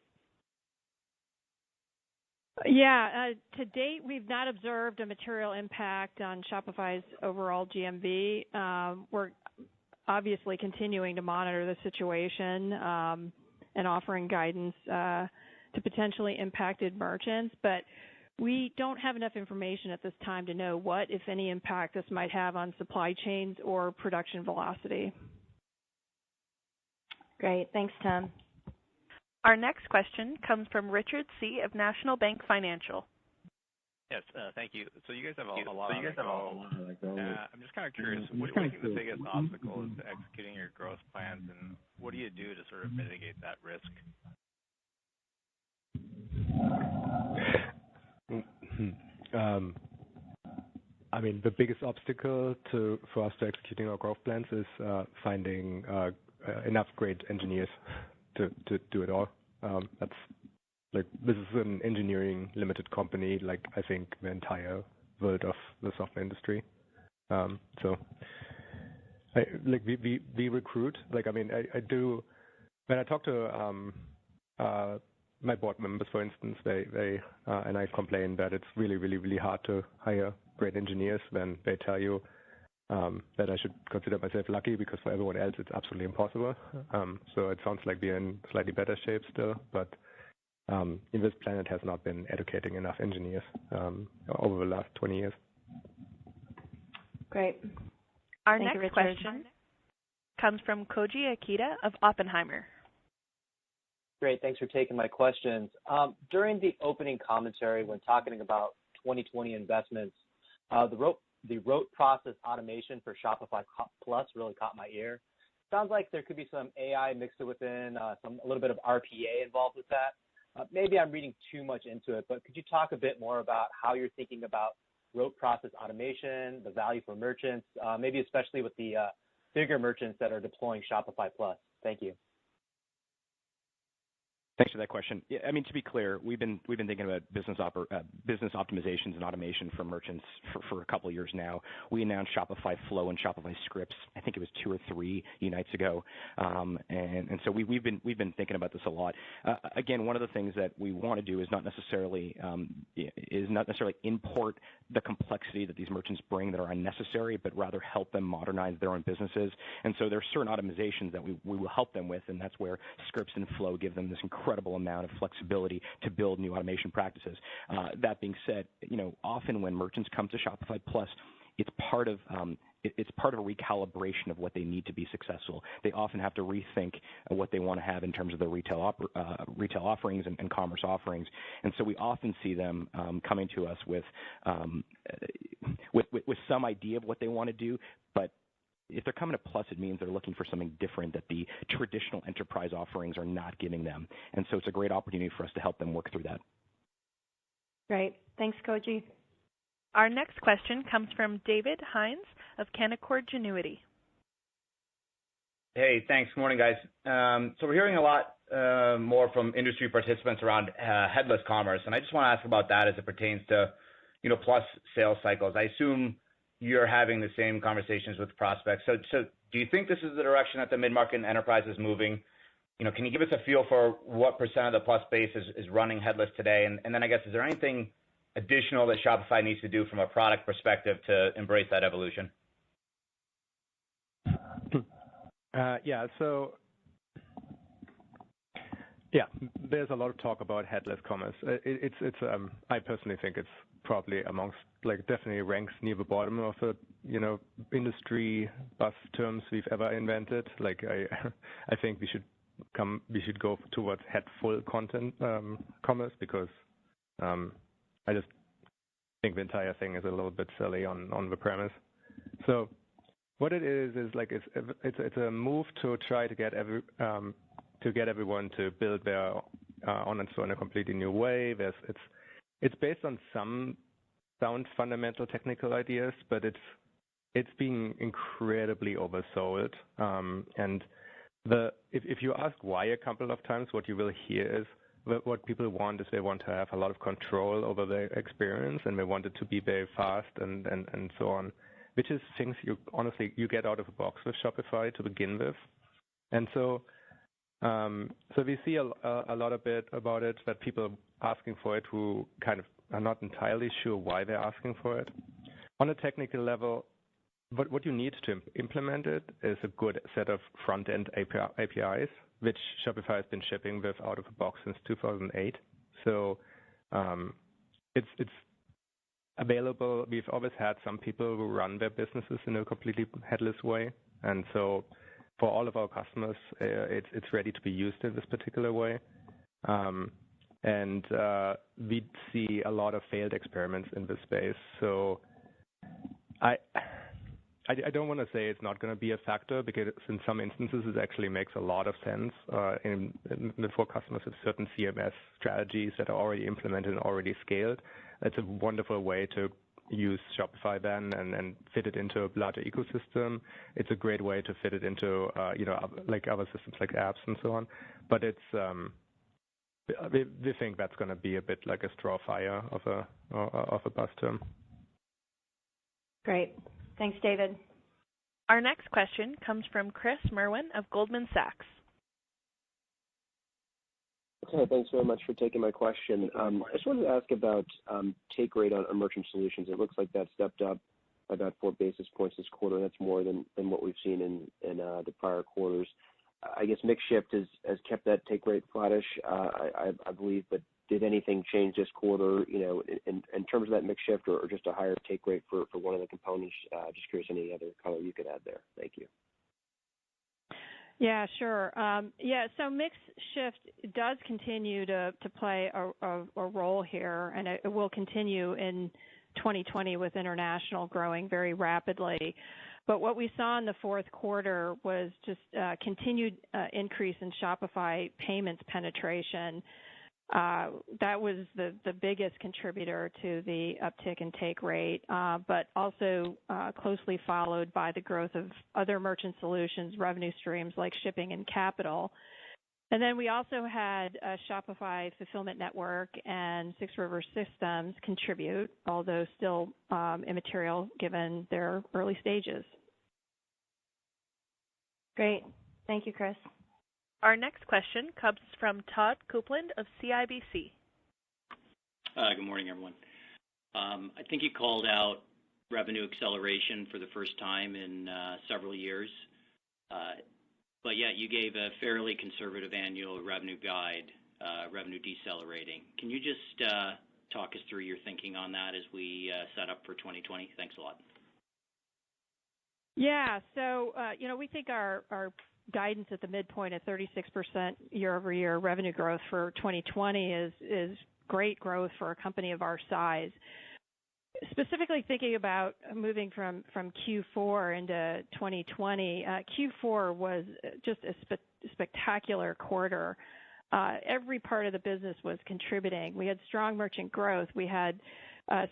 Speaker 4: Yeah, to date, we've not observed a material impact on Shopify's overall GMV. We're obviously continuing to monitor the situation and offering guidance to potentially impacted merchants, but we don't have enough information at this time to know what, if any, impact this might have on supply chains or production velocity.
Speaker 2: Great. Thanks, Tom.
Speaker 1: Our next question comes from Richard C. of National Bank Financial.
Speaker 18: Yes, thank you. So you guys have a lot on the go. I'm just kind of curious, what do you think the biggest obstacle is to executing your growth plans, and what do you do to sort of mitigate that risk?
Speaker 10: I mean, the biggest obstacle for us to executing our growth plans is finding enough great engineers to do it all. That's like, this is an engineering limited company, like I think the entire world of the software industry. So we recruit, like, I mean, I do, when I talk to my board members, for instance, they and I complain that it's really hard to hire great engineers when they tell you that I should consider myself lucky, because for everyone else it's absolutely impossible. So it sounds like we're in slightly better shape still, but this planet has not been educating enough engineers over the last 20 years.
Speaker 2: Great.
Speaker 1: Our next question comes from Koji Ikeda of Oppenheimer.
Speaker 19: Great. Thanks for taking my questions. During the opening commentary, when talking about 2020 investments, the rote process automation for Shopify Plus really caught my ear. Sounds like there could be some AI mixed within, a little bit of RPA involved with that. Maybe I'm reading too much into it, but could you talk a bit more about how you're thinking about rote process automation, the value for merchants, maybe especially with the bigger merchants that are deploying Shopify Plus? Thank you.
Speaker 3: Thanks for that question. Yeah, I mean, to be clear, we've been thinking about business optimizations and automation for merchants for a couple of years now. We announced Shopify Flow and Shopify Scripts, I think it was 2 or 3 nights ago, and so we've been thinking about this a lot. Again, one of the things that we want to do is not necessarily import the complexity that these merchants bring that are unnecessary, but rather help them modernize their own businesses. And so there are certain automatizations that we will help them with, and that's where Scripts and Flow give them this incredible amount of flexibility to build new automation practices. That being said, often when merchants come to Shopify Plus, it's part of a recalibration of what they need to be successful. They often have to rethink what they want to have in terms of the retail offerings and commerce offerings. And so we often see them coming to us with some idea of what they want to do, but if they're coming to Plus, it means they're looking for something different that the traditional enterprise offerings are not giving them. And so it's a great opportunity for us to help them work through that.
Speaker 2: Great. Thanks, Koji.
Speaker 1: Our next question comes from David Hynes of Canaccord Genuity.
Speaker 20: Hey, thanks. Good morning, guys. So we're hearing a lot more from industry participants around headless commerce, and I just want to ask about that as it pertains to, Plus sales cycles. I assume you're having the same conversations with prospects. So do you think this is the direction that the mid-market and enterprise is moving? Can you give us a feel for what % of the Plus base is running headless today? And then I guess, is there anything additional that Shopify needs to do from a product perspective to embrace that evolution?
Speaker 10: There's a lot of talk about headless commerce. I personally think it's probably amongst, definitely ranks near the bottom of the, industry buzz terms we've ever invented. I think we should go towards headful content commerce, because I just think the entire thing is a little bit silly on the premise. So what it is it's a move to try to get everyone to build their online store in a completely new way. It's based on some sound fundamental technical ideas, but it's being incredibly oversold. And if you ask why a couple of times, what you will hear is what people want is they want to have a lot of control over their experience, and they want it to be very fast and so on, which is things you get out of the box with Shopify to begin with. And so we see a lot of it about it, that people are asking for it who kind of are not entirely sure why they're asking for it. On a technical level, what you need to implement it is a good set of front-end APIs, which Shopify has been shipping with out of the box since 2008. So it's available. We've always had some people who run their businesses in a completely headless way, and so for all of our customers, it's ready to be used in this particular way. And we see a lot of failed experiments in this space. So I don't want to say it's not going to be a factor, because in some instances it actually makes a lot of sense for customers with certain CMS strategies that are already implemented and already scaled. It's a wonderful way to use Shopify then and fit it into a larger ecosystem. It's a great way to fit it into like other systems like apps and so on. But it's we think that's going to be a bit like a straw fire of a buzz term.
Speaker 2: Great. Thanks, David.
Speaker 1: Our next question comes from Chris Merwin of Goldman Sachs.
Speaker 21: Okay, thanks very much for taking my question. I just wanted to ask about take rate on merchant solutions. It looks like that stepped up by about 4 basis points this quarter. That's more than what we've seen in the prior quarters. I guess mix shift has kept that take rate flattish, I believe, but did anything change this quarter, in terms of that mix shift, or just a higher take rate for one of the components? Just curious any other color you could add there. Thank you.
Speaker 4: Yeah, sure. So mix shift does continue to play a role here, and it will continue in 2020 with international growing very rapidly. But what we saw in the fourth quarter was just continued increase in Shopify payments penetration. That was the biggest contributor to the uptick in take rate, but also closely followed by the growth of other merchant solutions revenue streams like shipping and capital. And then we also had Shopify Fulfillment Network and 6 River Systems contribute, although still immaterial given their early stages.
Speaker 2: Great. Thank you, Chris.
Speaker 1: Our next question comes from Todd Coupland of CIBC.
Speaker 22: Good morning, everyone. I think you called out revenue acceleration for the first time in several years, but yet you gave a fairly conservative annual revenue guide, revenue decelerating. Can you just talk us through your thinking on that as we set up for 2020? Thanks a lot.
Speaker 4: Yeah, so, we think our guidance at the midpoint at 36% year-over-year revenue growth for 2020 is great growth for a company of our size. Specifically thinking about moving from Q4 into 2020, Q4 was just a spectacular quarter. Every part of the business was contributing. We had strong merchant growth. We had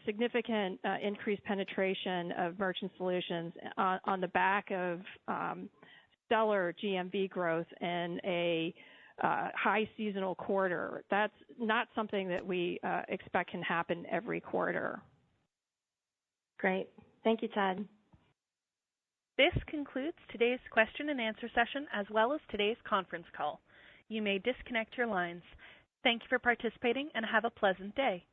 Speaker 4: significant increased penetration of merchant solutions on the back of stellar GMV growth in a high seasonal quarter. That's not something that we expect can happen every quarter.
Speaker 2: Great. Thank you, Todd.
Speaker 1: This concludes today's question and answer session, as well as today's conference call. You may disconnect your lines. Thank you for participating and have a pleasant day.